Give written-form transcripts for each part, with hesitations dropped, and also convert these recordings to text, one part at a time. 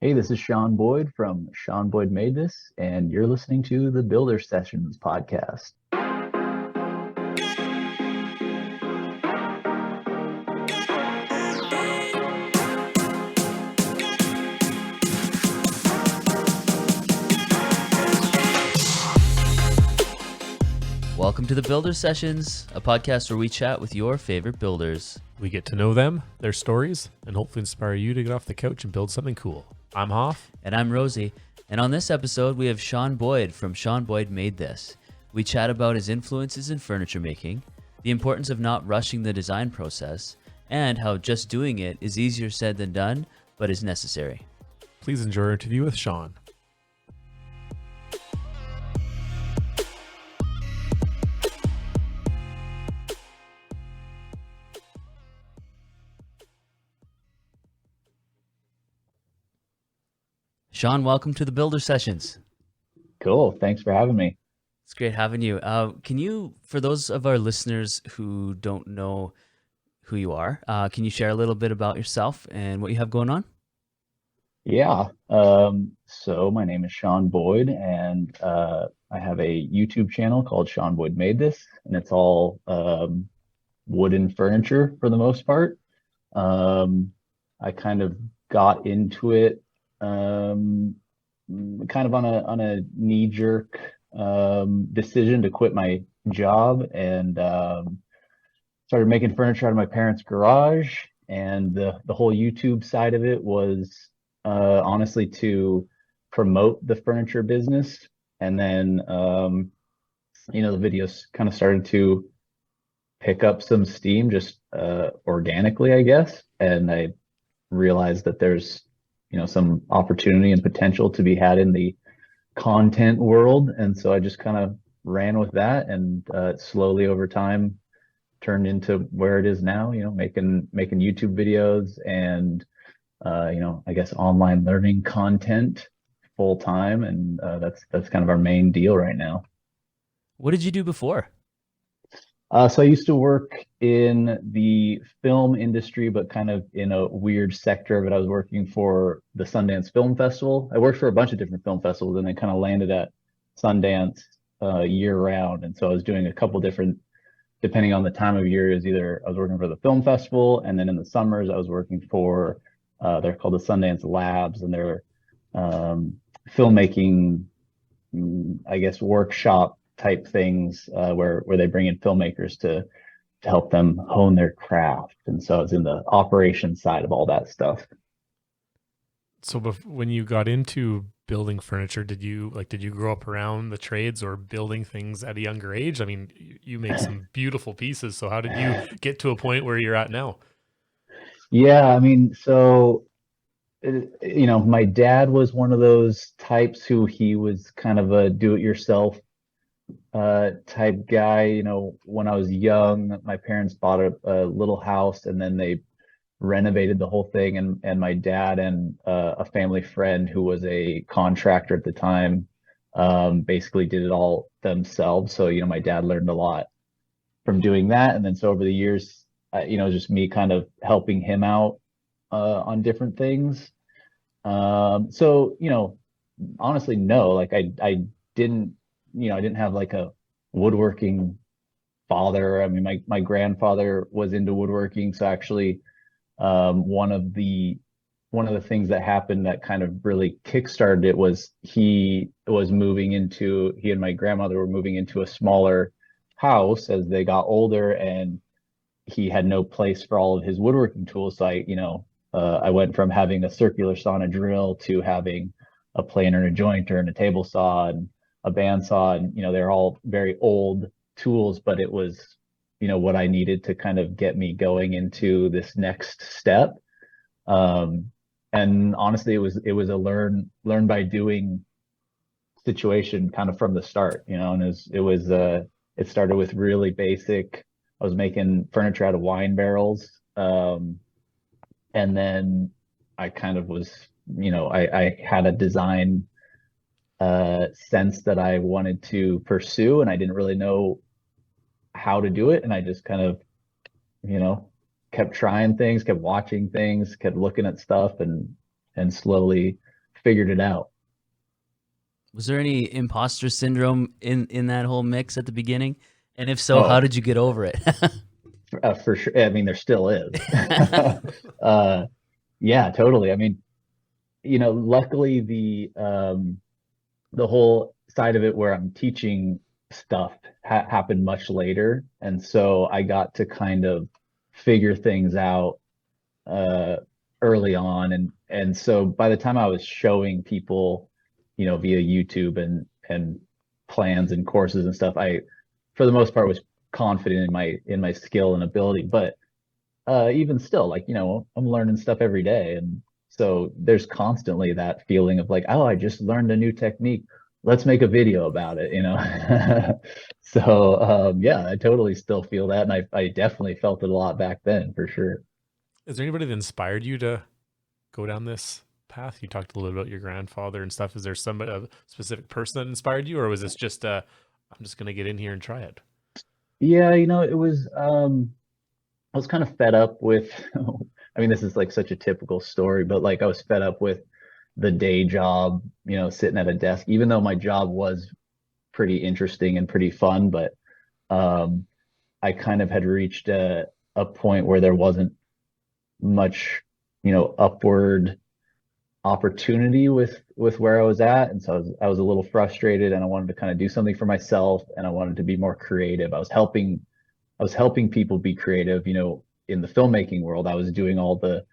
Hey, this is Shaun Boyd from Shaun Boyd Made This, and you're listening to the Builder Sessions podcast. Welcome to the Builder Sessions, a podcast where we chat with your favorite builders. We get to know them, their stories, and hopefully inspire you to get off the couch and build something cool. I'm Hoff. And I'm Rosie. And on this episode, we have Shaun Boyd from Shaun Boyd Made This. We chat about his influences in furniture making, the importance of not rushing the design process, and how just doing it is easier said than done, but is necessary. Please enjoy our interview with Shaun. Shaun, welcome to the Builder Sessions. Cool. Thanks for having me. It's great having you. Can you, for those of our listeners who don't know who you are, can you share a little bit about yourself and what you have going on? Yeah. So my name is Shaun Boyd, and I have a YouTube channel called Shaun Boyd Made This, and it's all wooden furniture for the most part. I kind of got into it kind of on a knee-jerk decision to quit my job and started making furniture out of my parents' garage. And the whole YouTube side of it was honestly to promote the furniture business. And then the videos kind of started to pick up some steam just organically, I guess. And I realized that there's some opportunity and potential to be had in the content world. And so I just kind of ran with that, and slowly over time turned into where it is now, making YouTube videos and I guess online learning content full time. And that's kind of our main deal right now. What did you do before? So I used to work in the film industry, but kind of in a weird sector of it. I was working for the Sundance Film Festival. I worked for a bunch of different film festivals, and then kind of landed at Sundance year round. And so I was doing a couple different, depending on the time of year, is either I was working for the film festival, and then in the summers I was working for they're called the Sundance Labs, and they're filmmaking, I guess, workshop type things where they bring in filmmakers to help them hone their craft. And so it's in the operations side of all that stuff. So when you got into building furniture, did you grow up around the trades or building things at a younger age? I mean, you make some beautiful pieces. So how did you get to a point where you're at now? Yeah, I mean, so my dad was one of those types who he was kind of a do-it-yourself type guy. When I was young, my parents bought a little house, and then they renovated the whole thing. And my dad and a family friend who was a contractor at the time basically did it all themselves. So, my dad learned a lot from doing that. And then so over the years, just me kind of helping him out on different things. So, honestly, no, like I didn't I didn't have like a woodworking father. I mean, my grandfather was into woodworking. So actually, one of the things that happened that kind of really kickstarted it was he and my grandmother were moving into a smaller house as they got older, and he had no place for all of his woodworking tools. So I went from having a circular saw and a drill to having a planer and a jointer and a table saw and a bandsaw. And they're all very old tools, but it was what I needed to kind of get me going into this next step. And honestly, it was a learn by doing situation kind of from the start. And it started with really basic. I was making furniture out of wine barrels, and then I kind of was I had a design sense that I wanted to pursue, and I didn't really know how to do it. And I just kind of, kept trying things, kept watching things, kept looking at stuff, and slowly figured it out. Was there any imposter syndrome in that whole mix at the beginning? And if so, how Oh, did you get over it? for sure. I mean, there still is. uh, yeah, totally. I mean, luckily the whole side of it where I'm teaching stuff happened much later, and so I got to kind of figure things out uh, early on, and so by the time I was showing people, via YouTube and plans and courses and stuff, I, for the most part, was confident in my skill and ability. But even still, like, I'm learning stuff every day, and so there's constantly that feeling of like, oh, I just learned a new technique. Let's make a video about it. So yeah, I totally still feel that, and I definitely felt it a lot back then for sure. Is there anybody that inspired you to go down this path? You talked a little about your grandfather and stuff. Is there a specific person that inspired you, or was this just I'm just gonna get in here and try it? Yeah, it was I was kind of fed up with I mean, this is like such a typical story, but like I was fed up with the day job, sitting at a desk, even though my job was pretty interesting and pretty fun, but um I kind of had reached a point where there wasn't much, upward opportunity with where I was at. And so I was a little frustrated, and I wanted to kind of do something for myself, and I wanted to be more creative. I was helping people be creative, in the filmmaking world. I was doing all the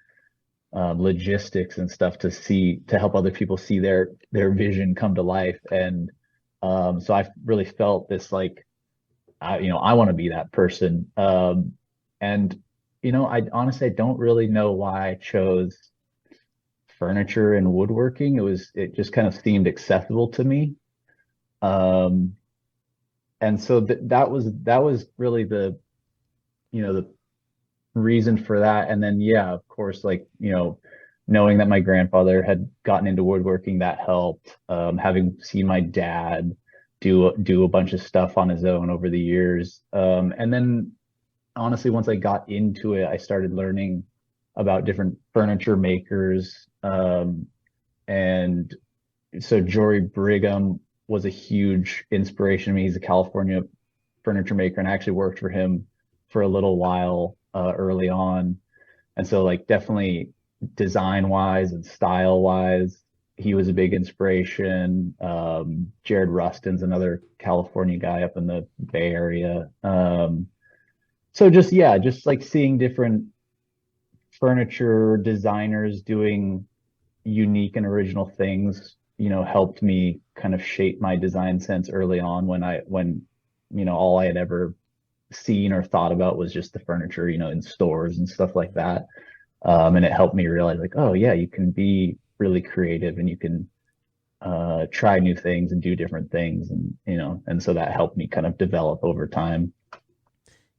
logistics and stuff to help other people see their vision come to life. And so I really felt this like, I want to be that person. And I honestly, I don't really know why I chose furniture and woodworking. It just kind of seemed accessible to me. Um, and so that was really the reason for that. And then, yeah, of course, like, knowing that my grandfather had gotten into woodworking, that helped. Having seen my dad do a bunch of stuff on his own over the years. And then honestly, once I got into it, I started learning about different furniture makers. And so Jory Brigham was a huge inspiration to me. He's a California furniture maker, and I actually worked for him for a little while early on. And so, like, definitely design wise and style wise, he was a big inspiration. Jared Rustin's another California guy up in the Bay Area. So just, yeah, just like seeing different furniture designers doing unique and original things, helped me kind of shape my design sense early on when all I had ever seen or thought about was just the furniture, in stores and stuff like that. And it helped me realize like, oh yeah, you can be really creative, and you can try new things and do different things, and so that helped me kind of develop over time.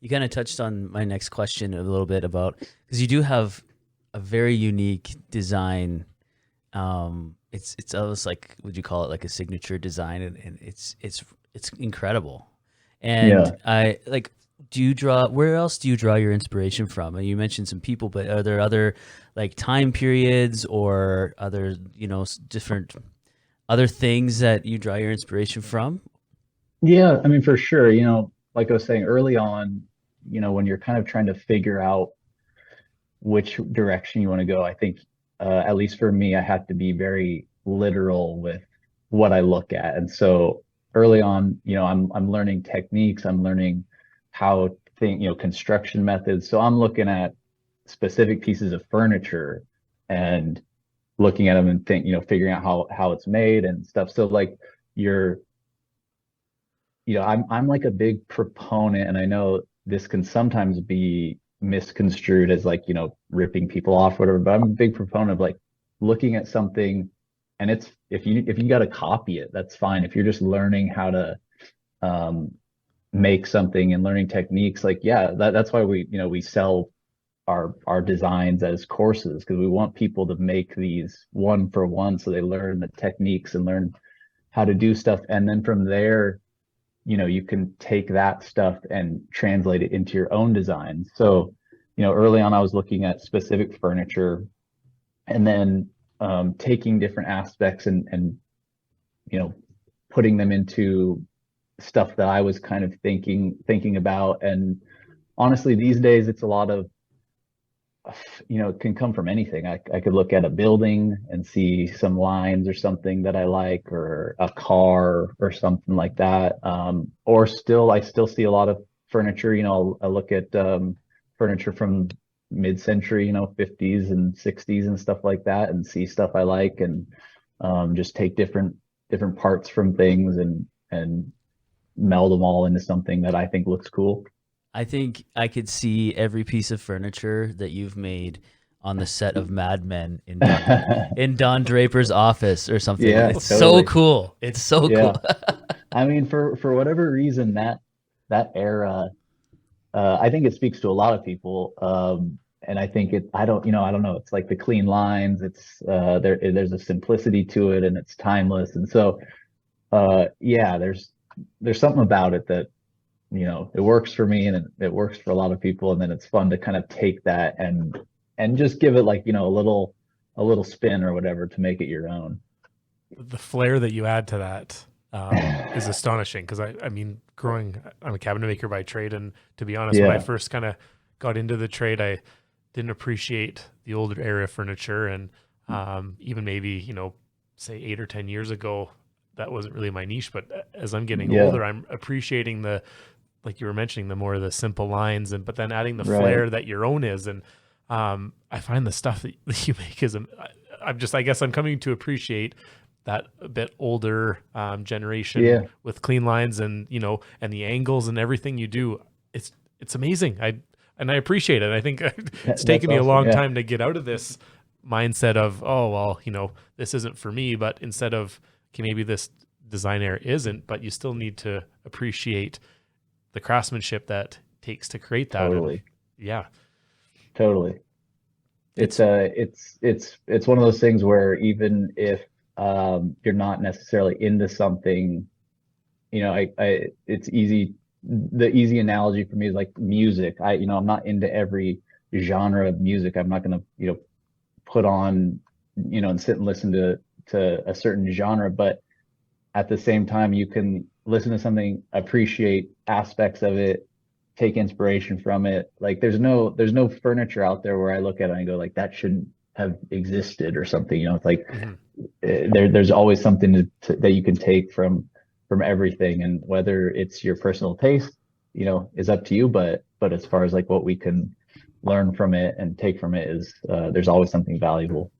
You kind of touched on my next question a little bit about, because you do have a very unique design. It's almost like, would you call it like a signature design? And it's incredible. And Yeah. I like, do you draw, where else do you draw your inspiration from? And you mentioned some people, but are there other like time periods or other, different other things that you draw your inspiration from? Yeah, I mean, for sure, like I was saying early on, when you're kind of trying to figure out which direction you want to go, I think, at least for me, I had to be very literal with what I look at. And so early on, I'm learning techniques, I'm learning how think, construction methods. So I'm looking at specific pieces of furniture and looking at them and figuring out how it's made and stuff. So like you're, I'm like a big proponent, and I know this can sometimes be misconstrued as like, ripping people off or whatever, but I'm a big proponent of like looking at something, and it's, if you got to copy it, that's fine. If you're just learning how to um, make something and learning techniques, like, yeah, that's why we sell our designs as courses, because we want people to make these one for one, so they learn the techniques and learn how to do stuff, and then from there, you can take that stuff and translate it into your own designs. So, early on, I was looking at specific furniture, and then taking different aspects and you know, putting them into stuff that I was kind of thinking about. And honestly, these days it's a lot of, it can come from anything. I could look at a building and see some lines or something that I like, or a car or something like that. Or I still see a lot of furniture. I look at furniture from mid-century, 50s and 60s and stuff like that, and see stuff I like, and just take different parts from things and meld them all into something that I think looks cool. I think I could see every piece of furniture that you've made on the set of Mad Men in Don Draper's office or something. Yeah, It's totally. so cool. It's so Yeah. cool. I mean, for whatever reason, that era, I think it speaks to a lot of people. And I think I don't know. It's like the clean lines. It's there's a simplicity to it, and it's timeless. And so, yeah, there's something about it that, it works for me, and it works for a lot of people. And then it's fun to kind of take that and just give it, like, a little spin or whatever to make it your own. The flair that you add to that is astonishing. Because I mean, I'm a cabinet maker by trade, and to be honest, when I Yeah. first kind of got into the trade, I didn't appreciate the older era furniture, and even maybe say 8 or 10 years ago, that wasn't really my niche. But as I'm getting Yeah. older, I'm appreciating like you were mentioning, the more of the simple lines, but then adding the Right. flair that your own is. And I find the stuff that you make is, I guess I'm coming to appreciate that a bit older generation, Yeah. with clean lines, and and the angles and everything you do. It's amazing. I appreciate it. I think it's That's taken me a awesome. long Yeah. time to get out of this mindset of, oh, well, this isn't for me, but instead of, okay, maybe this design area isn't, but you still need to appreciate the craftsmanship that takes to create that. Totally. And yeah. Totally. It's one of those things where, even if you're not necessarily into something, it's easy. The easy analogy for me is like music. I'm not into every genre of music. I'm not going to, put on, and sit and listen to a certain genre, but at the same time, you can listen to something, appreciate aspects of it, take inspiration from it. Like, there's no furniture out there where I look at it and I go, like, that shouldn't have existed or something. It's like, Mhm. there's always something that you can take from everything, and whether it's your personal taste, is up to you. But as far as like what we can learn from it and take from it is, there's always something valuable.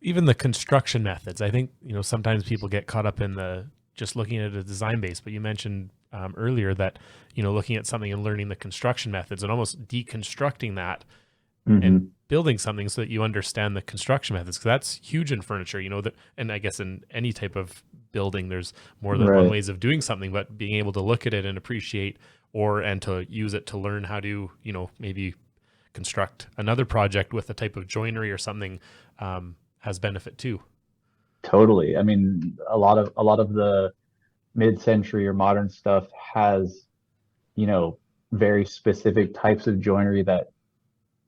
Even the construction methods, I think, sometimes people get caught up in just looking at a design base, but you mentioned earlier that, looking at something and learning the construction methods and almost deconstructing that Mhm. and building something so that you understand the construction methods. Cause that's huge in furniture, and I guess in any type of building, there's more than one Right. ways of doing something, but being able to look at it and appreciate, and to use it to learn how to, maybe construct another project with a type of joinery or something, has benefit too. Totally. I mean, a lot of the mid-century or modern stuff has, very specific types of joinery that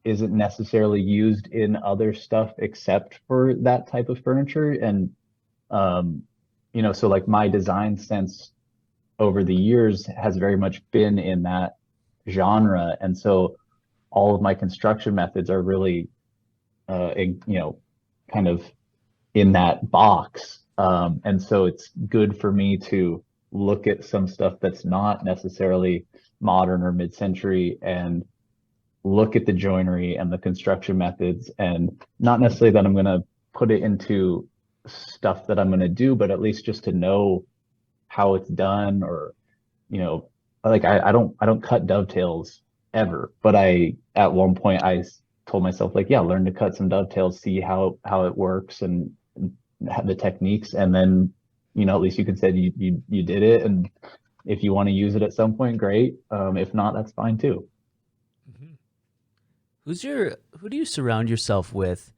isn't necessarily used in other stuff except for that type of furniture. And so like my design sense over the years has very much been in that genre. And so all of my construction methods are really, kind of in that box. And so it's good for me to look at some stuff that's not necessarily modern or mid-century, and look at the joinery and the construction methods, and not necessarily that I'm going to put it into stuff that I'm going to do, but at least just to know how it's done. Or, like, I don't cut dovetails ever, but at one point told myself, like, yeah, learn to cut some dovetails, see how it works, and have the techniques. And then, at least you can say you did it. And if you want to use it at some point, great. If not, that's fine too. Mhm. Who do you surround yourself with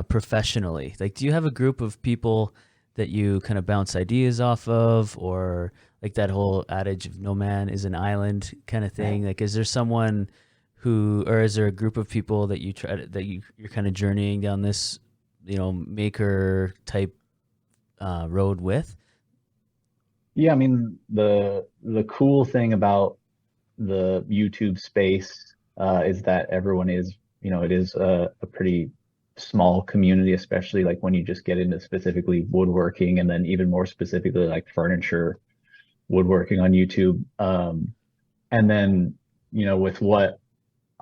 professionally? Like, do you have a group of people that you kind of bounce ideas off of, or like that whole adage of no man is an island kind of thing? Like, is there someone or is there a group of people that you're kind of journeying down this maker type road with? Yeah, I mean the cool thing about the YouTube space is that everyone is, it is a pretty small community, especially like when you just get into specifically woodworking and then even more specifically like furniture woodworking on YouTube. And then, with what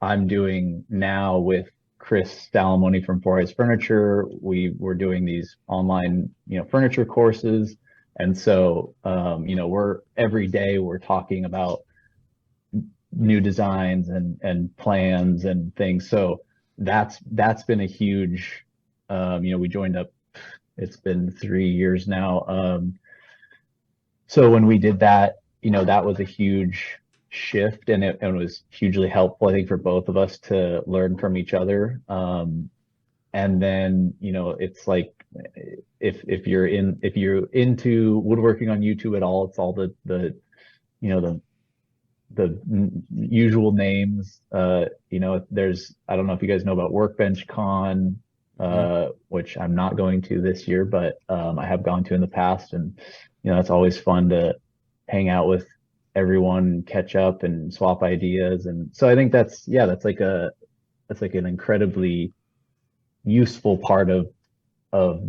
I'm doing now with Chris Salamoni from Four Eyes Furniture, we were doing these online, furniture courses. And so, we're every day we're talking about new designs and plans and things. So that's been a huge, we joined up, it's been 3 years now. So when we did that, that was a huge shift, and it was hugely helpful, I think, for both of us to learn from each other. And then, it's like if you're into woodworking on YouTube at all, it's all you know, the usual names. There's, I don't know if you guys know about Workbench Con, which I'm not going to this year, but I have gone to in the past, and it's always fun to hang out with everyone, catch up, and swap ideas. And so I think that's like an incredibly useful part of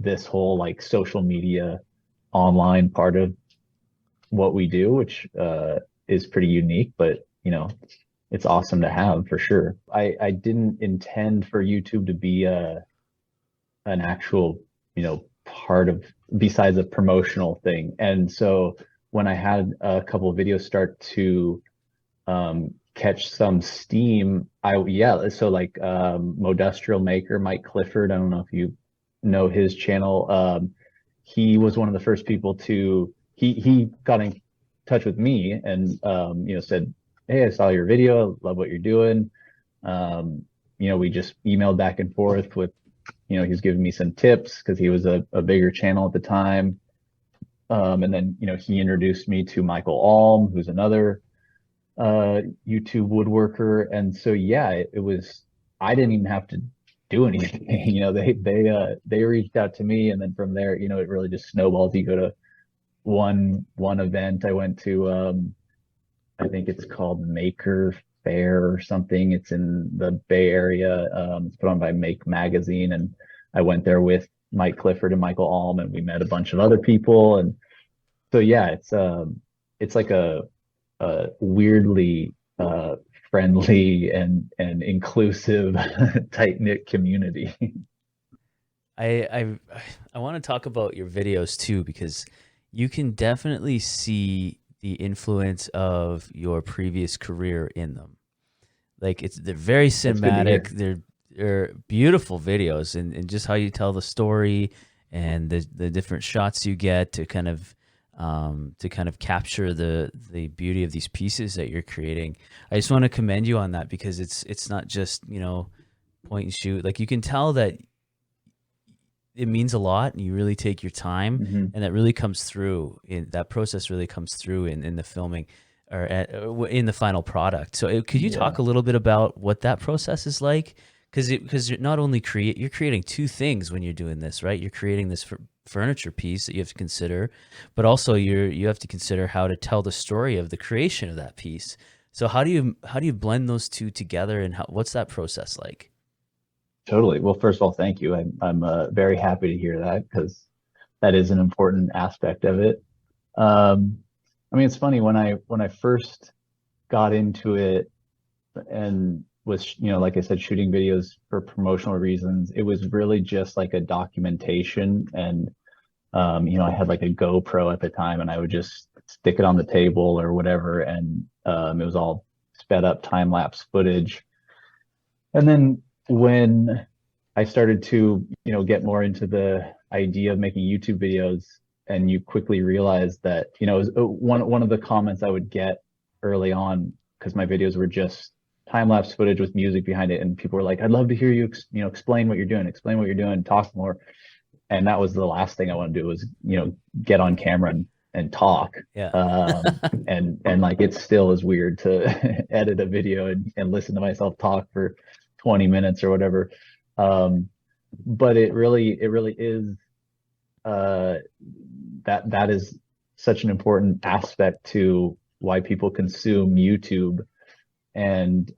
this whole like social media online part of what we do, which is pretty unique, but it's awesome to have for sure. I didn't intend for YouTube to be an actual, part of, besides a promotional thing. And so when I had a couple of videos start to catch some steam, so like Modustrial Maker, Mike Clifford, I don't know if you know his channel. He was one of the first people to, he got in touch with me and said, "Hey, I saw your video, love what you're doing." We just emailed back and forth with, he was giving me some tips because he was a bigger channel at the time. And then, he introduced me to Michael Alm, who's another YouTube woodworker. And so, yeah, it was, I didn't even have to do anything. They reached out to me, and then from there, it really just snowballs. You go to one event I went to, I think it's called Maker Fair or something. It's in the Bay Area. It's put on by Make Magazine, and I went there with Mike Clifford and Michael Alm, and we met a bunch of other people. And so, yeah, it's like a weirdly friendly and inclusive tight knit community. I want to talk about your videos too, because you can definitely see the influence of your previous career in them. Like they're very cinematic. They're beautiful videos, and just how you tell the story and the different shots you get to kind of capture the beauty of these pieces that you're creating. I just want to commend you on that, because it's not just point and shoot. Like you can tell that it means a lot, and you really take your time, and that really comes through in that process. Really comes through in the filming or in the final product. So could you talk a little bit about what that process is like? Because you're not only you're creating two things when you're doing this, right? You're creating this furniture piece that you have to consider, but also you have to consider how to tell the story of the creation of that piece. So how do you blend those two together, and what's that process like? Totally. Well, first of all, thank you. I'm very happy to hear that, because that is an important aspect of it. I mean, it's funny when I first got into it and was, like I said, shooting videos for promotional reasons. It was really just like a documentation, and I had like a GoPro at the time, and I would just stick it on the table or whatever, and it was all sped up time lapse footage. And then when I started to, get more into the idea of making YouTube videos, and you quickly realize that, it was one of the comments I would get early on, because my videos were just time lapse footage with music behind it, and people were like, "I'd love to hear you, explain what you're doing, talk more." And that was the last thing I want to do, was, get on camera and talk. Yeah. And like, it still is weird to edit a video and listen to myself talk for 20 minutes or whatever. but it really is uh, that is such an important aspect to why people consume YouTube. And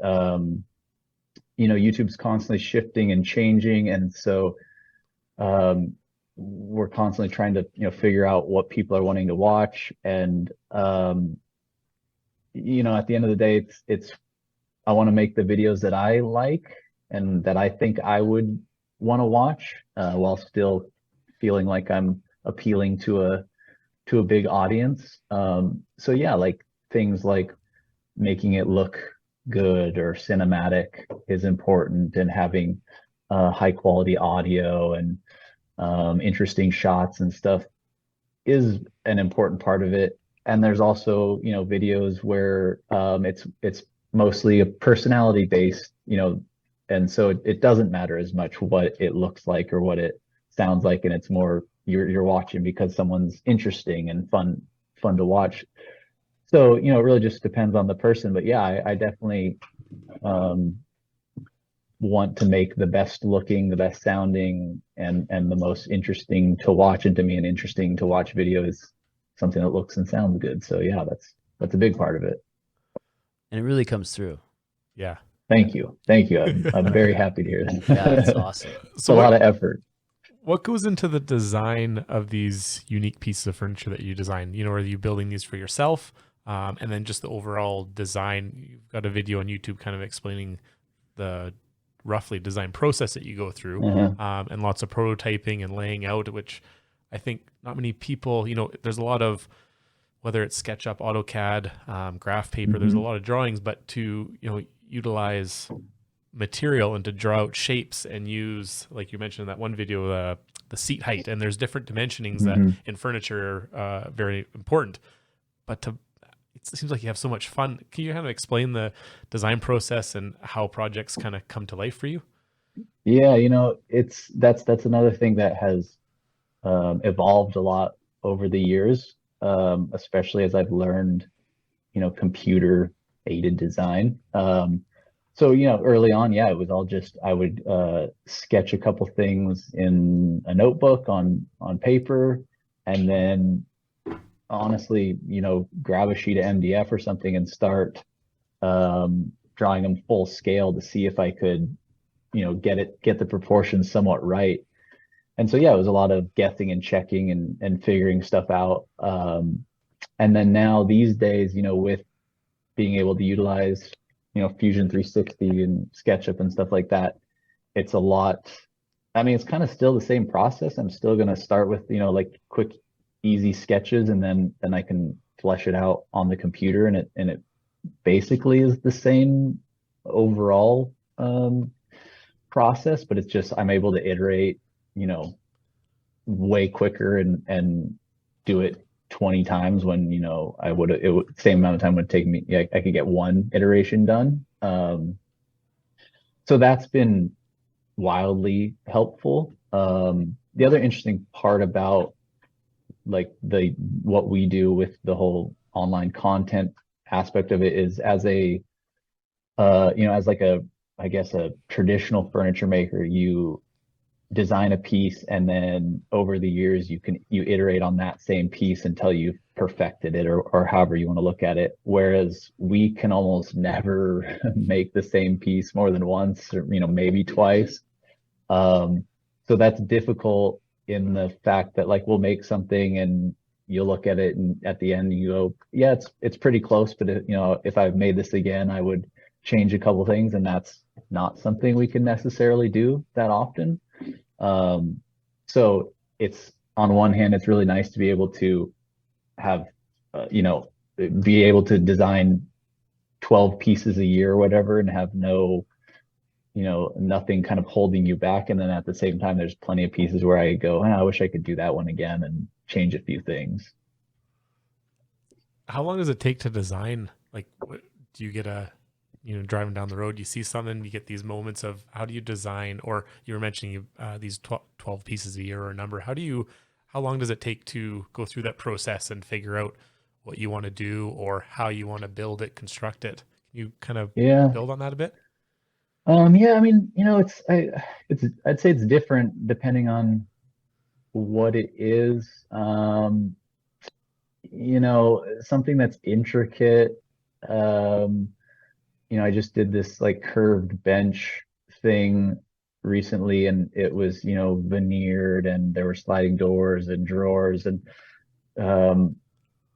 YouTube's constantly shifting and changing, and so um, we're constantly trying to figure out what people are wanting to watch. And at the end of the day, it's I want to make the videos that I like and that I think I would want to watch, while still feeling like I'm appealing to a big audience. So yeah, like things like making it look good or cinematic is important, and having high quality audio and interesting shots and stuff is an important part of it. And there's also, videos where it's mostly a personality based, and so it doesn't matter as much what it looks like or what it sounds like, and it's more you're watching because someone's interesting and fun to watch. So, it really just depends on the person. But yeah, I definitely um, want to make the best looking, the best sounding, and the most interesting to watch. And to me, an interesting to watch video is something that looks and sounds good. So yeah, that's a big part of it. And it really comes through. Yeah. Thank you, thank you. I'm very happy to hear Yeah, that's that. awesome. It's a So lot what of effort. what goes into the design of these unique pieces of furniture that you design? Are you building these for yourself? And then just the overall design. You've got a video on YouTube kind of explaining the roughly design process that you go through, Uh-huh. and lots of prototyping and laying out, which I think not many people, there's a lot of, whether it's SketchUp, AutoCAD, graph paper, there's a Hmm. lot of drawings, but to, utilize material and to draw out shapes and use, like you mentioned in that one video, the seat height, and there's different dimensionings that Hmm. in furniture are very important. But it seems like you have so much fun. Can you kind of explain the design process and how projects kind of come to life for you? Yeah, it's that's another thing that has evolved a lot over the years, especially as I've learned, computer aided design. So, early on, yeah, it was all just I would sketch a couple things in a notebook on paper, and then honestly, grab a sheet of MDF or something and start drawing them full scale to see if I could, get the proportions somewhat right. And so yeah, it was a lot of guessing and checking and figuring stuff out. And then now these days, with being able to utilize, Fusion 360 and SketchUp and stuff like that, it's a lot. I mean, it's kind of still the same process. I'm still going to start with, like quick, easy sketches, and then I can flesh it out on the computer, and it basically is the same overall process, but it's just I'm able to iterate, you know, way quicker and do it 20 times when, I would it would same amount of time would take me. Yeah, I could get one iteration done. So that's been wildly helpful. The other interesting part about like the what we do with the whole online content aspect of it is as a as like a I guess a traditional furniture maker, you design a piece, and then over the years you iterate on that same piece until you've perfected it, or however you want to look at it. Whereas we can almost never make the same piece more than once, or maybe twice. um so that's difficult in the fact that like we'll make something and you'll look at it and at the end you go, yeah, it's pretty close, but if I've made this again, I would change a couple things, and that's not something we can necessarily do that often. So it's on one hand, it's really nice to be able to have, be able to design 12 pieces a year or whatever, and have nothing kind of holding you back. And then at the same time, there's plenty of pieces where I go, I wish I could do that one again and change a few things. How long does it take to design? Like, what, do you get driving down the road, you see something, you get these moments of how do you design, or you were mentioning these 12 pieces a year or a number. How long does it take to go through that process and figure out what you want to do or how you want to build it, construct it? Can you kind of Yeah. build on that a bit? Yeah, I mean, I'd say it's different depending on what it is. Something that's intricate. Um, I just did this like curved bench thing recently, and it was, veneered, and there were sliding doors and drawers, and um,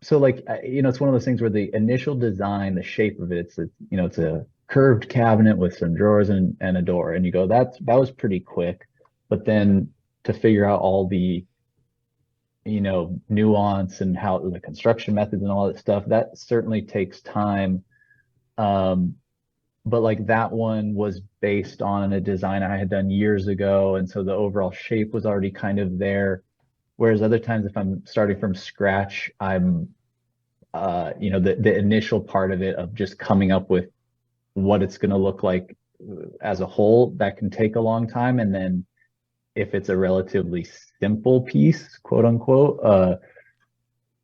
so like it's one of those things where the initial design, the shape of it, it's a curved cabinet with some drawers and a door, and you go, that was pretty quick, but then to figure out all the nuance and how the construction methods and all that stuff, that certainly takes time. Um, but like that one was based on a design I had done years ago, and so the overall shape was already kind of there. Whereas other times, if I'm starting from scratch, I'm the initial part of it of just coming up with what it's going to look like as a whole, that can take a long time. And then if it's a relatively simple piece, quote unquote,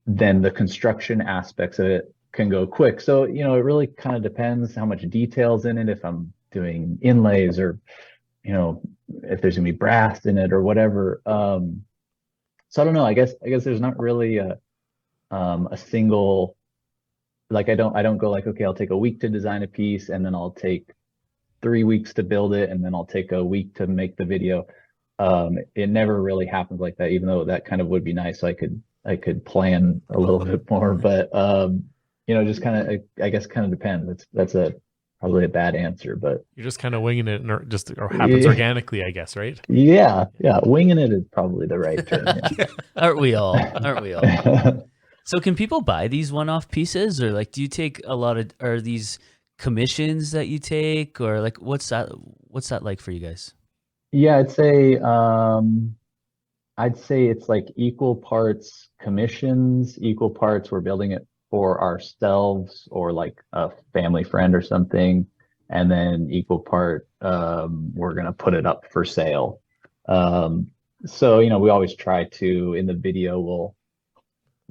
then the construction aspects of it can go quick. So, it really kind of depends how much details in it, if I'm doing inlays or, if there's gonna be brass in it or whatever. So I don't know. I guess there's not really a single, like I don't go like, okay, I'll take a week to design a piece and then I'll take 3 weeks to build it and then I'll take a week to make the video. It never really happens like that, even though that kind of would be nice. So I could plan a little bit more, but just kind of, I guess, kind of depends. That's a probably a bad answer, but You're just kind of winging it, and or happens yeah, organically, I guess, right? yeah, winging it is probably the right term. Aren't we all? Aren't we all? Yeah. So can people buy these one-off pieces, or like do you take a lot of, are these commissions that you take, or like what's that like for you guys? Yeah, I'd say it's like equal parts commissions, equal parts we're building it for ourselves or like a family friend or something, and then equal part we're gonna put it up for sale. So we always try to, in the video we'll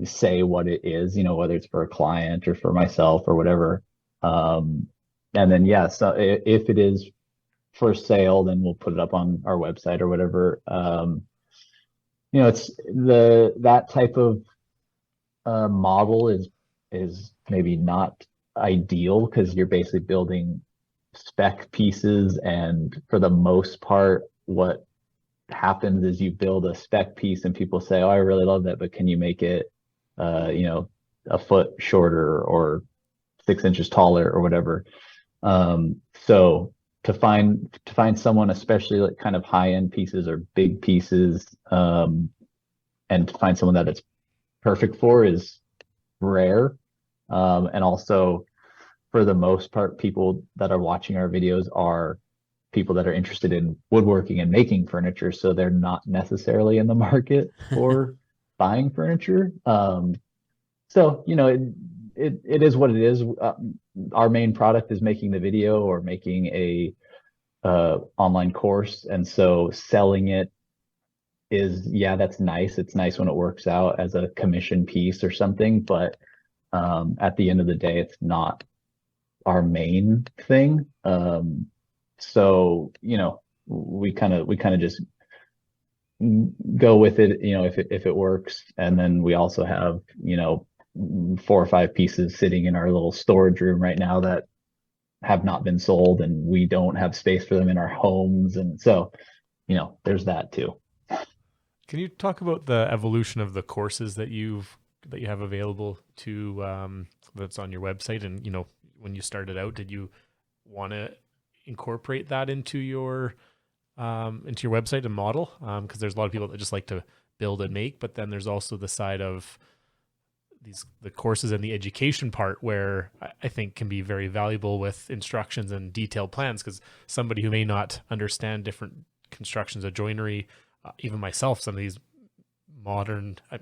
say what it is, whether it's for a client or for myself or whatever. Um, and then yeah, so if it is for sale, then we'll put it up on our website or whatever. It's that type of model is maybe not ideal because you're basically building spec pieces, and for the most part, what happens is you build a spec piece and people say, "Oh, I really love that, but can you make it, uh, you know, a foot shorter or 6 inches taller or whatever?" So to find someone, especially like kind of high end pieces or big pieces, and to find someone that it's perfect for is rare. And also, for the most part, people that are watching our videos are people that are interested in woodworking and making furniture, so they're not necessarily in the market for buying furniture. So it is what it is. Our main product is making the video or making a online course, and so selling it is, yeah, that's nice. It's nice when it works out as a commission piece or something, but at the end of the day, it's not our main thing. So we kind of just go with it, if it works. And then we also have 4 or 5 pieces sitting in our little storage room right now that have not been sold, and we don't have space for them in our homes, and so there's that too. Can you talk about the evolution of the courses that you have available to that's on your website? And when you started out, did you want to incorporate that into your website and model? Because there's a lot of people that just like to build and make, but then there's also the side of the courses and the education part where I think can be very valuable with instructions and detailed plans, because somebody who may not understand different constructions of joinery, even myself, some of these modern, I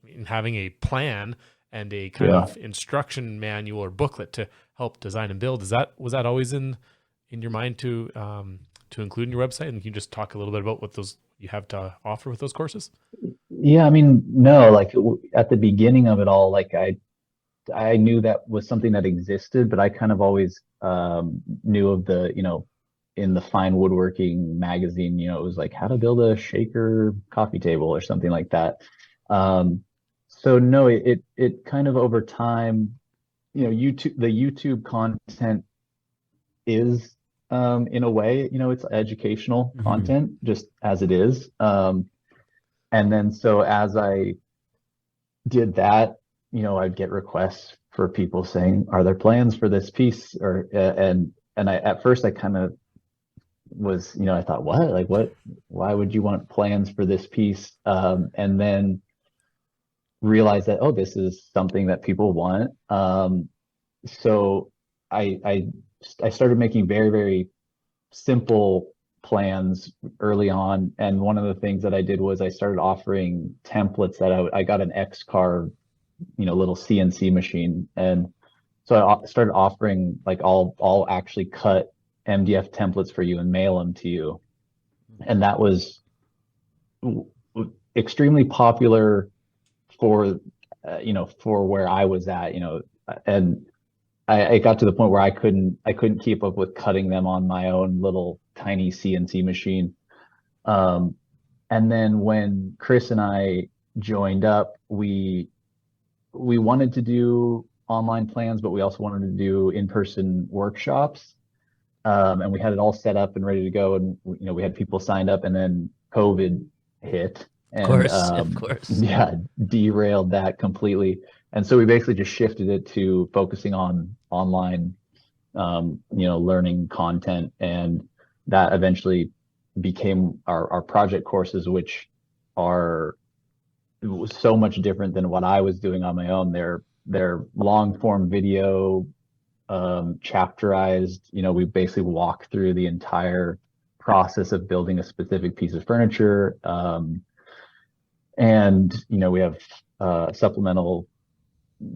mean, having a plan and a kind Yeah. of instruction manual or booklet to help design and build, was that always in your mind to include in your website? And can you just talk a little bit about what those you have to offer with those courses? Yeah, I mean, no, like at the beginning of it all, like I knew that was something that existed, but I kind of always knew of the in the fine woodworking magazine, it was like how to build a shaker coffee table or something like that. So no, it kind of over time, the YouTube content is in a way, it's educational Hmm. content just as it is. And then so as I did that, I'd get requests for people saying, "Are there plans for this piece?" Or and I at first I kind of was, I thought, what? Like what? Why would you want plans for this piece? And then realized that, oh, this is something that people want. So I I I started making very, very simple plans early on. And one of the things that I did was I started offering templates that I got an X carve, little CNC machine. And so I started offering like I'll actually cut MDF templates for you and mail them to you. And that was extremely popular for for where I was at, and I got to the point where I couldn't keep up with cutting them on my own little tiny CNC machine. Um, and then when Chris and I joined up, we wanted to do online plans, but we also wanted to do in-person workshops. And we had it all set up and ready to go, and we had people signed up, and then COVID hit, Of and course, of course. yeah, derailed that completely. And so we basically just shifted it to focusing on online, learning content, and that eventually became our project courses, which are so much different than what I was doing on my own. They're long form video, chapterized. We basically walk through the entire process of building a specific piece of furniture. And we have supplemental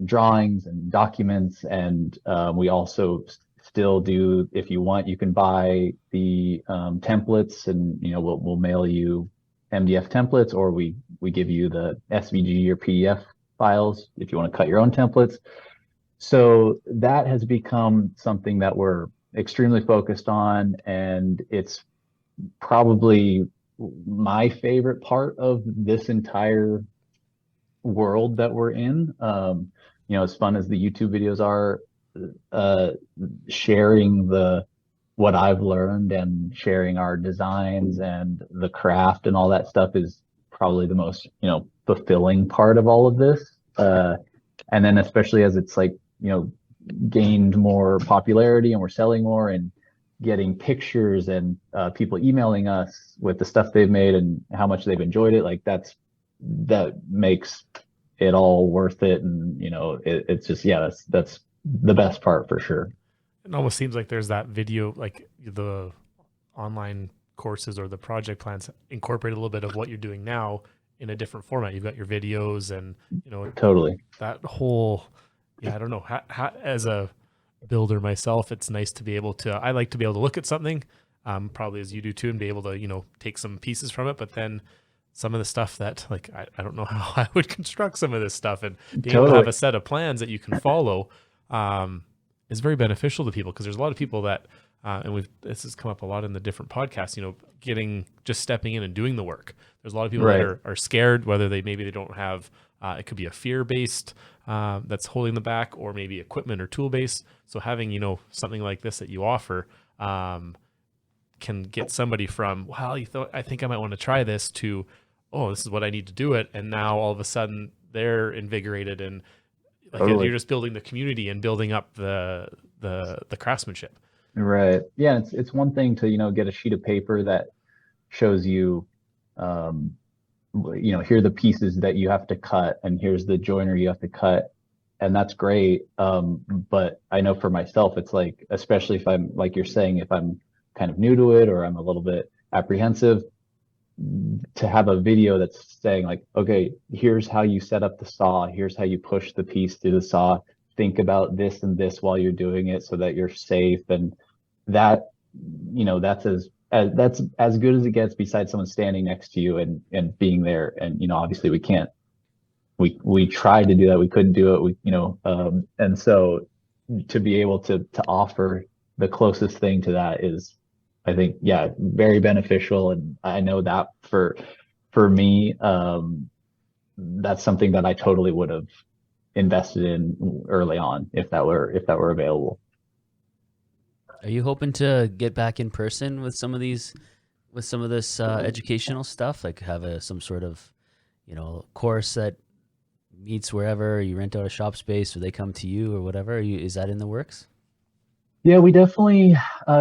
drawings and documents, and we also still do, if you want, you can buy the templates, and we'll mail you MDF templates, or we give you the SVG or PDF files if you want to cut your own templates. So that has become something that we're extremely focused on, and it's probably my favorite part of this entire world that we're in. As fun as the YouTube videos are, uh, sharing what I've learned and sharing our designs and the craft and all that stuff is probably the most, fulfilling part of all of this. And then especially as it's like, gained more popularity and we're selling more and getting pictures and people emailing us with the stuff they've made and how much they've enjoyed it. Like that makes it all worth it. And it's just, yeah, that's the best part for sure. It almost seems like there's that video, like the online courses or the project plans incorporate a little bit of what you're doing now in a different format. You've got your videos and, Totally. that whole, yeah, I don't know. As a builder myself, it's nice to be able to, I like to be able to look at something, probably as you do too, and be able to, take some pieces from it. But then some of the stuff that, like, I don't know how I would construct some of this stuff, and being able to have Totally. a set of plans that you can follow is very beneficial to people, because there's a lot of people that, and this has come up a lot in the different podcasts, just stepping in and doing the work. There's a lot of people that Right. are scared, whether maybe they don't have, it could be a fear based that's holding them back, or maybe equipment or tool based. So having, something like this that you offer can get somebody from, well, I think I might want to try this, to, oh, this is what I need to do it. And now all of a sudden they're invigorated, and like Totally. you're just building the community and building up the craftsmanship. Right. Yeah, it's one thing to, get a sheet of paper that shows you, um, here are the pieces that you have to cut, and here's the joiner you have to cut, and that's great. But I know for myself, it's like, especially if I'm, like you're saying, if I'm kind of new to it or I'm a little bit apprehensive, to have a video that's saying like, okay, here's how you set up the saw, here's how you push the piece through the saw, think about this and this while you're doing it so that you're safe. And that, that's that's as good as it gets, besides someone standing next to you and being there. And obviously we can't, we tried to do that, we couldn't do it, and so to be able to offer the closest thing to that is I think, yeah, very beneficial. And I know that for me, that's something that I totally would have invested in early on if that were available. Are you hoping to get back in person with some of these, with some of this educational stuff, like have some sort of, course that meets wherever you rent out a shop space or they come to you or whatever? Is that in the works? Yeah, we definitely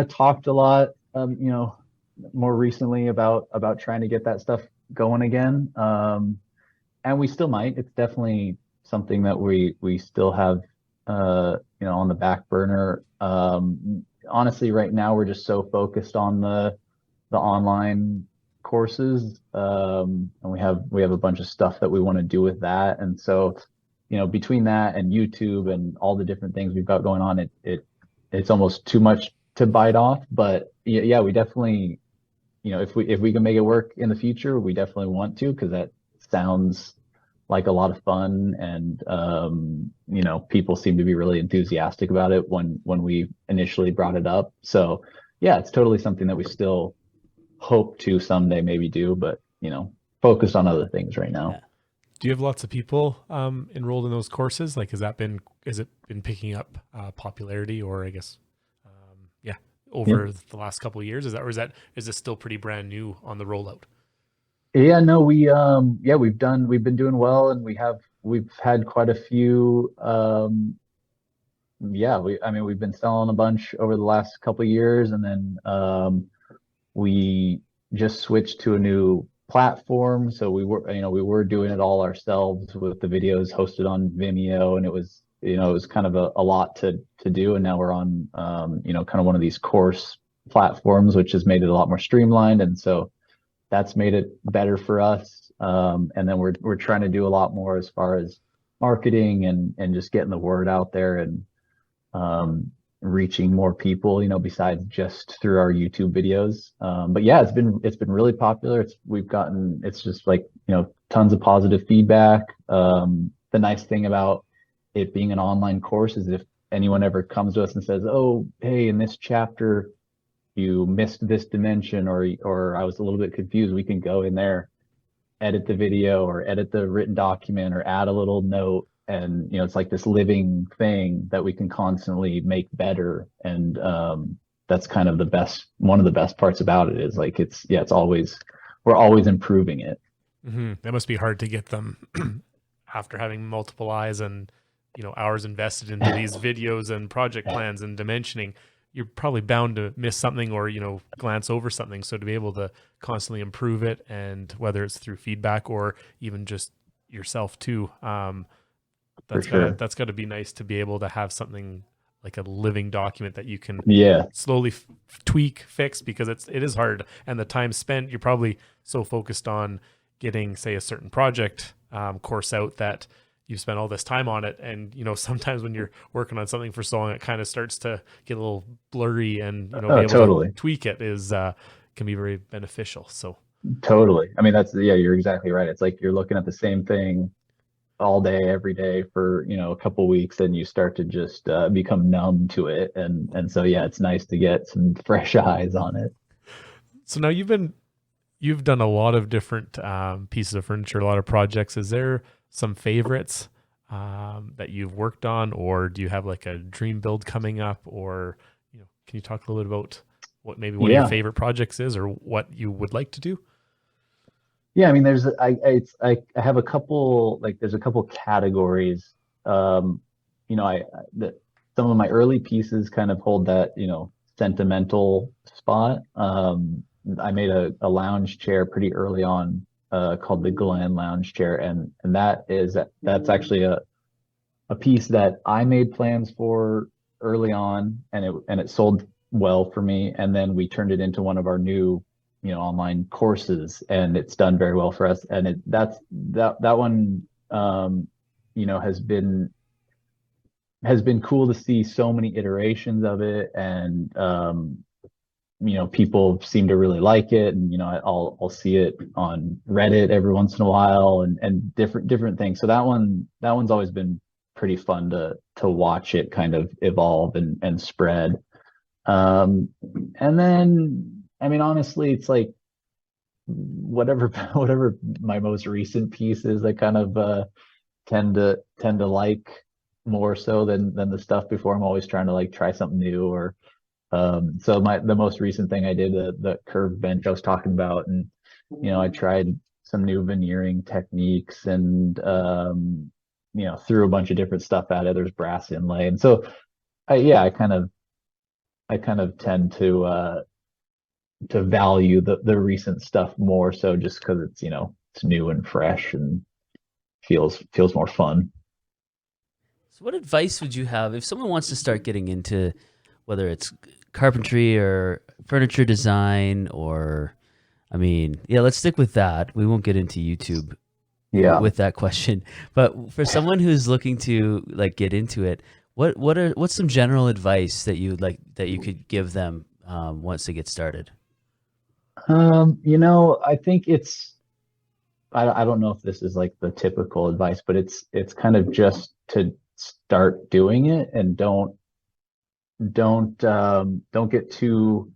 talked a lot, more recently about trying to get that stuff going again. And we still might. It's definitely something that we still have, on the back burner. Honestly, right now we're just so focused on the online courses, and we have a bunch of stuff that we want to do with that. And so, between that and YouTube and all the different things we've got going on, it's almost too much to bite off. But yeah, we definitely, if we can make it work in the future, we definitely want to, because that sounds like a lot of fun. And people seem to be really enthusiastic about it when we initially brought it up. So yeah, it's totally something that we still hope to someday maybe do, but focused on other things right now. Yeah. Do you have lots of people enrolled in those courses? Like, has it been picking up popularity, or I guess, yeah, over the last couple of years? Is it still pretty brand new on the rollout? Yeah, no, we've been doing well, and we've had quite a few. Yeah, I mean, we've been selling a bunch over the last couple of years, and then we just switched to a new platform. So we were doing it all ourselves with the videos hosted on Vimeo, and it was kind of a lot to do. And now we're on, kind of one of these course platforms, which has made it a lot more streamlined. And so that's made it better for us. And then we're trying to do a lot more as far as marketing and just getting the word out there, and reaching more people, besides just through our YouTube videos. But yeah, it's been really popular. It's just like, tons of positive feedback. The nice thing about it being an online course is if anyone ever comes to us and says, "Oh, hey, in this chapter you missed this dimension, or I was a little bit confused," we can go in there, edit the video or edit the written document or add a little note. And it's like this living thing that we can constantly make better. And that's kind of one of the best parts about it, is like we're always improving it. That must be hard to get them after having multiple eyes and hours invested into these videos and project plans and dimensioning. You're probably bound to miss something or glance over something. So to be able to constantly improve it, and whether it's through feedback or even just yourself too, that's got to be nice to be able to have something like a living document that you can slowly tweak, fix, because it is hard. And the time spent, you're probably so focused on getting, say, a certain project course out that you've spent all this time on it. And, sometimes when you're working on something for so long, it kind of starts to get a little blurry, and, be able Totally. to tweak it can be very beneficial. So Totally. I mean, you're exactly right. It's like you're looking at the same thing all day, every day for, a couple weeks, and you start to just become numb to it. And so, yeah, it's nice to get some fresh eyes on it. So now you've done a lot of different pieces of furniture, a lot of projects. Is there some favorites that you've worked on, or do you have like a dream build coming up, or can you talk a little bit about what maybe one of your favorite projects is, or what you would like to do? Yeah, I mean, I have a couple, like, there's a couple categories. Some of my early pieces kind of hold that, sentimental spot. I made a lounge chair pretty early on, called the Glen lounge chair. And that's actually a piece that I made plans for early on, and it sold well for me. And then we turned it into one of our new, online courses, and it's done very well for us. And that one, has been cool to see so many iterations of it. And people seem to really like it. And I'll see it on Reddit every once in a while, and different things. So that one's always been pretty fun to watch it kind of evolve and spread. Um, and then, I mean, honestly, it's like whatever whatever my most recent piece is, I kind of tend to like more so than the stuff before. I'm always trying to like try something new, or so the most recent thing I did, the curved bench I was talking about, and I tried some new veneering techniques, and threw a bunch of different stuff at it. There's brass inlay, and so yeah, I kind of tend to value the recent stuff more so, just because it's new and fresh and feels more fun. So, what advice would you have if someone wants to start getting into whether it's carpentry or furniture design, or, I mean, yeah, let's stick with that. We won't get into YouTube Yeah. with that question. But for someone who's looking to like get into it, what's some general advice that you could give them once they get started? I think I don't know if this is like the typical advice, but it's kind of just to start doing it, and don't get too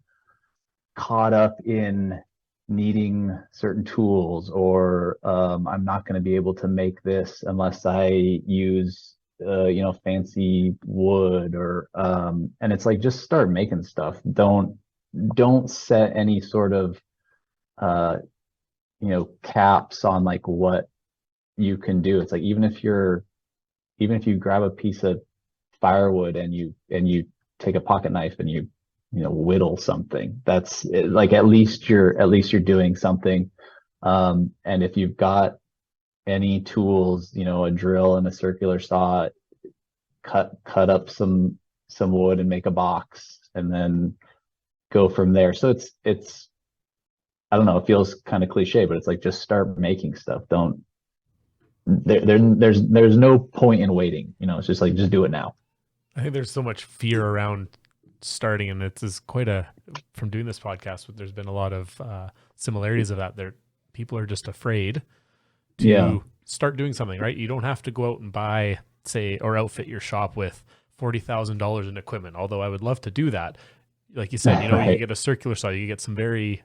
caught up in needing certain tools, or I'm not going to be able to make this unless I use fancy wood, or and it's like, just start making stuff. Don't set any sort of uh caps on like what you can do. It's like, even if you grab a piece of firewood, and you take a pocket knife, and you whittle something, that's like, at least you're doing something. And if you've got any tools, a drill and a circular saw, cut up some wood and make a box, and then go from there. So it's I don't know, it feels kind of cliche, but it's like, just start making stuff. Don't there's no point in waiting. It's just like, just do it now. I think there's so much fear around starting, and it's is quite a from doing this podcast. There's been a lot of similarities of that. There, people are just afraid Yeah. to start doing something. Right? You don't have to go out and buy, say, or outfit your shop with $40,000 in equipment. Although I would love to do that. Like you said, you Right. get a circular saw, you get some very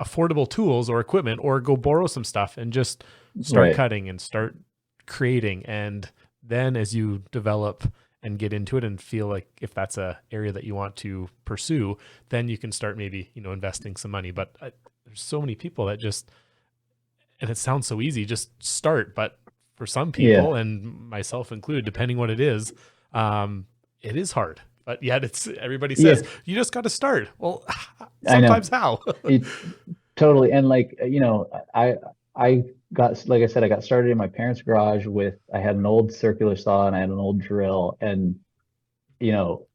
affordable tools or equipment, or go borrow some stuff and just start Right. cutting and start creating. And then as you develop and get into it and feel like if that's a area that you want to pursue, then you can start maybe, investing some money. But there's so many people that just, and it sounds so easy, just start. But for some Yeah. people, and myself included, depending what it is hard. But yet everybody Yeah. says, you just got to start. Well, I know. sometimes how? It totally. And like, I got, like I said, I got started in my parents' garage with, I had an old circular saw, and I had an old drill, and you know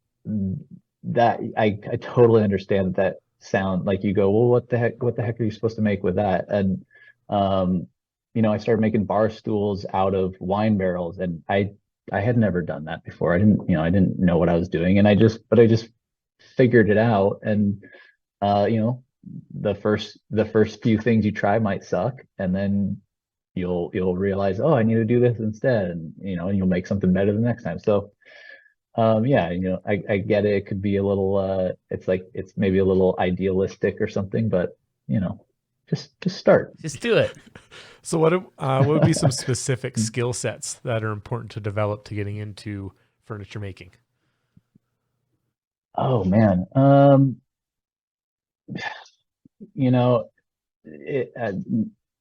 that I totally understand that sound. Like, you go, well, what the heck are you supposed to make with that? And um I started making bar stools out of wine barrels, and I had never done that before. I didn't know what I was doing, and I just figured it out. And uh you know the first few things you try might suck, and then you'll realize, oh, I need to do this instead, and you'll make something better the next time. So yeah, I get it. It could be a little it's like, it's maybe a little idealistic or something, but just start. Just do it. So what would be some specific skill sets that are important to develop to getting into furniture making? Oh man. You know, it,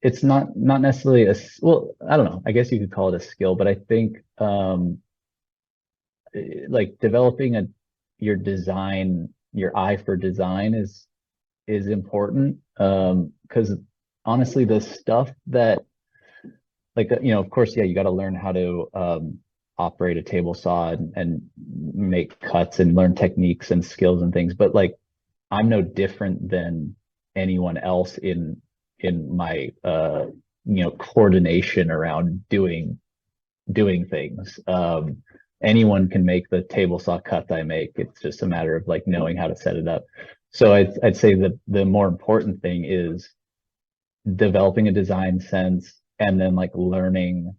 it's not necessarily well, I don't know. I guess you could call it a skill, but I think like, developing your design, your eye for design is important. Because honestly, the stuff that, like, of course, yeah, you got to learn how to operate a table saw, and make cuts, and learn techniques and skills and things. But like, I'm no different than anyone else in my coordination around doing things. Anyone can make the table saw cuts I make. It's just a matter of like knowing how to set it up. So I'd say that the more important thing is developing a design sense, and then like learning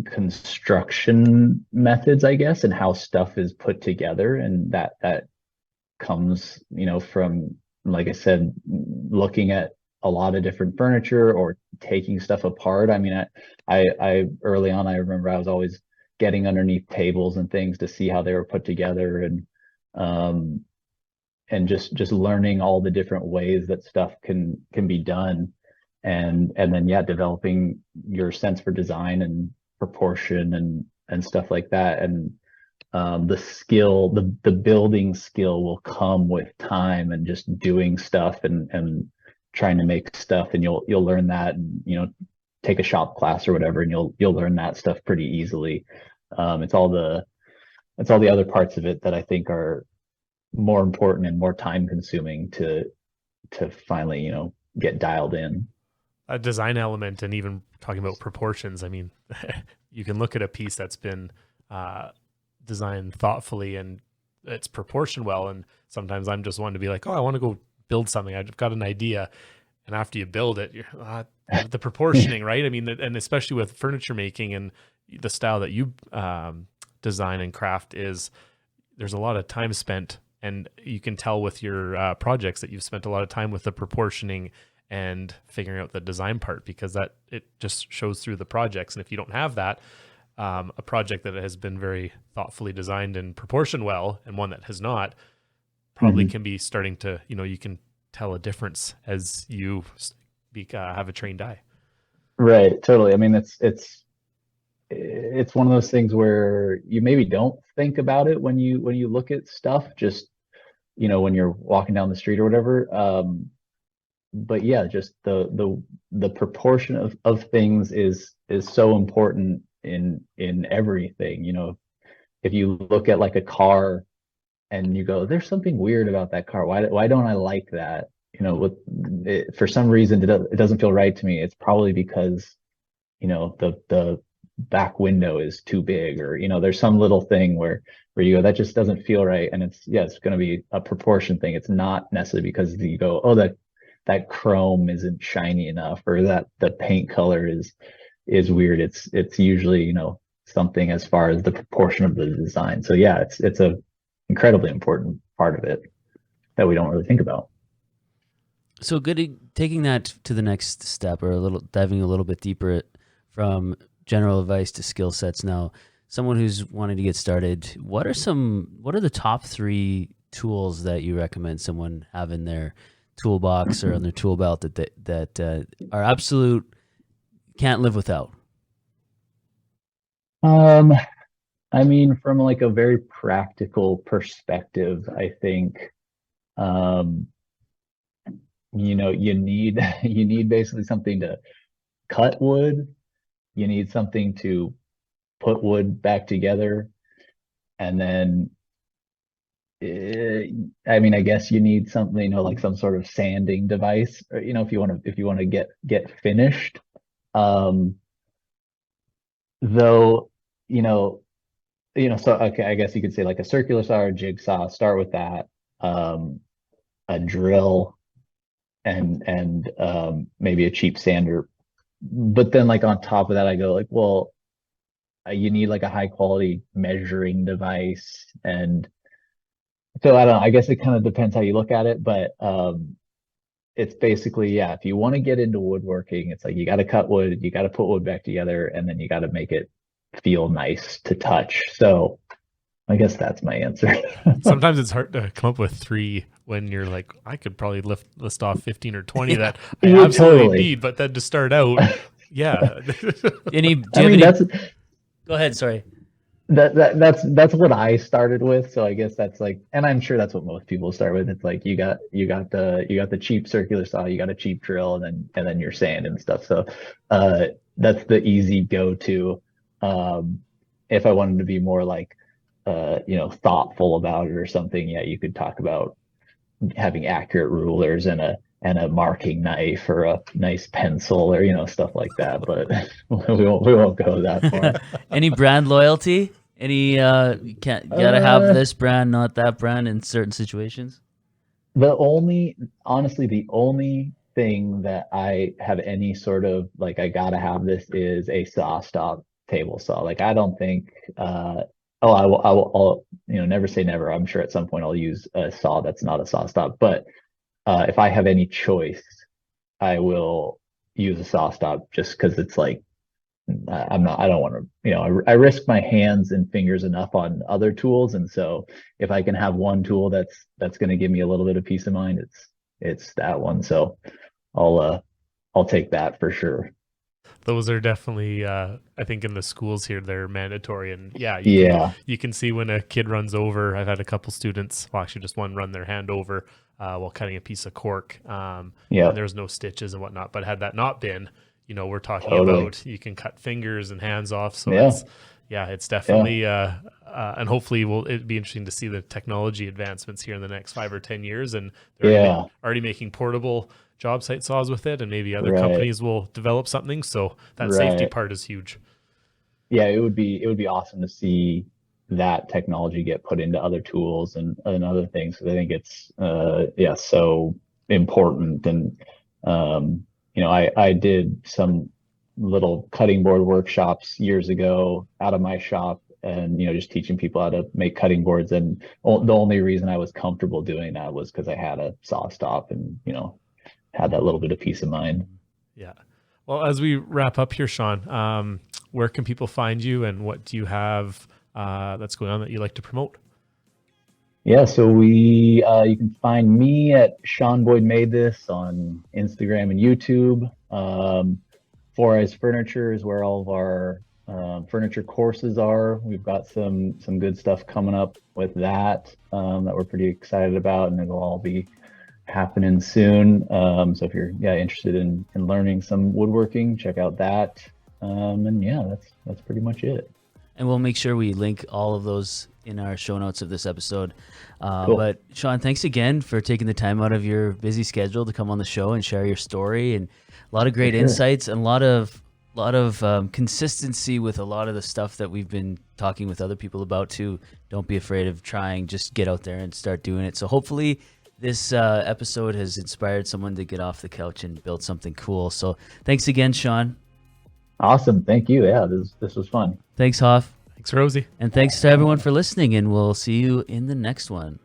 construction methods, I guess, and how stuff is put together. And that comes, from, like I said, looking at a lot of different furniture or taking stuff apart. I mean, I early on, I remember I was always getting underneath tables and things to see how they were put together, um, and just learning all the different ways that stuff can be done, and then yeah, developing your sense for design and proportion and stuff like that. And the building skill will come with time and just doing stuff and trying to make stuff, and you'll learn that, and take a shop class or whatever, and you'll learn that stuff pretty easily. It's all the other parts of it that I think are more important and more time consuming to finally get dialed in. A design element, and even talking about proportions. I mean, you can look at a piece that's been designed thoughtfully and it's proportioned well. And sometimes I'm just wanting to be like, oh, I want to go build something. I've got an idea. And after you build it, you're the proportioning, right? I mean, and especially with furniture making and the style that you design and craft, there's a lot of time spent, and you can tell with your projects that you've spent a lot of time with the proportioning and figuring out the design part, because that it just shows through the projects. And if you don't have that, a project that has been very thoughtfully designed and proportioned well, and one that has not, probably can be starting to, you can tell a difference as you have a trained eye. Right, totally. I mean, it's one of those things where you maybe don't think about it when you look at stuff, just when you're walking down the street or whatever. But yeah, just the proportion of things is so important in everything. If you look at like a car and you go, there's something weird about that car. Why don't I like that? For some reason it doesn't feel right to me. It's probably because the back window is too big, or there's some little thing where you go, that just doesn't feel right. And it's going to be a proportion thing. It's not necessarily because you go, oh, that chrome isn't shiny enough, or that the paint color is weird. It's usually something as far as the proportion of the design. So yeah, it's a incredibly important part of it that we don't really think about. So good, taking that to the next step, or diving a little bit deeper from general advice to skill sets. Now, someone who's wanting to get started, what are the top 3 tools that you recommend someone have in their toolbox or on their tool belt that are absolute, can't live without? I mean, from like a very practical perspective, I think, you need you need basically something to cut wood. You need something to put wood back together, and then I mean, I guess you need something, like some sort of sanding device, or, if you want to get finished. Though, so okay, I guess you could say like a circular saw or a jigsaw. Start with that. A drill, and maybe a cheap sander. But then, like, on top of that, I go like, well, you need like a high quality measuring device. And so I don't know, I guess it kind of depends how you look at it, but it's basically, yeah, if you want to get into woodworking, it's like you got to cut wood, you got to put wood back together, and then you got to make it feel nice to touch. So I guess that's my answer. Sometimes it's hard to come up with 3 when you're like, I could probably list off 15 or 20 that I Yeah, absolutely totally. need, but then to start out, yeah. Go ahead, sorry. That's what I started with. So I guess that's like, and I'm sure that's what most people start with. It's like you got the cheap circular saw, you got a cheap drill, and then your sand and stuff. So that's the easy go-to. If I wanted to be more like thoughtful about it or something, yeah, you could talk about having accurate rulers and a marking knife or a nice pencil, or stuff like that. But we won't go that far. Any brand loyalty? Any you gotta have this brand, not that brand in certain situations? Honestly, the only thing that I have any sort of like, I gotta have this, is a saw stop table saw. Like I don't think I'll never say never. I'm sure at some point I'll use a saw that's not a saw stop. But if I have any choice, I will use a saw stop just because it's like I don't want to, I risk my hands and fingers enough on other tools. And so if I can have one tool that's going to give me a little bit of peace of mind, it's that one. So I'll take that for sure. Those are definitely, I think in the schools here, they're mandatory. And yeah, Yeah. you can see when a kid runs over. I've had a couple students, well, actually just one run their hand over while cutting a piece of cork. Yeah. And there's no stitches and whatnot. But had that not been, we're talking Totally. about you can cut fingers and hands off. So Yeah. it's definitely, and hopefully it'd be interesting to see the technology advancements here in the next 5 or 10 years. And they're already making portable job site saws with it, and maybe other companies will develop something. So that safety part is huge. Yeah, it would be awesome to see that technology get put into other tools and other things. Because I think it's so important. And I did some little cutting board workshops years ago out of my shop, and just teaching people how to make cutting boards. And the only reason I was comfortable doing that was because I had a saw stop and had that little bit of peace of mind. Yeah. Well, as we wrap up here, Shaun, where can people find you, and what do you have that's going on that you like to promote? Yeah, so you can find me at Shaun Boyd Made This on Instagram and YouTube. Forez Furniture is where all of our furniture courses are. We've got some good stuff coming up with that we're pretty excited about, and it'll all be happening soon. So if you're interested in learning some woodworking, check out that. And that's pretty much it. And we'll make sure we link all of those in our show notes of this episode. Cool. But Shaun, thanks again for taking the time out of your busy schedule to come on the show and share your story, and a lot of great insights and a lot of consistency with a lot of the stuff that we've been talking with other people about too. Don't be afraid of trying, just get out there and start doing it. So hopefully this episode has inspired someone to get off the couch and build something cool. So thanks again, Shaun. Awesome. Thank you. Yeah, this was fun. Thanks, Hoff. Thanks, Rosie. And thanks to everyone for listening, and we'll see you in the next one.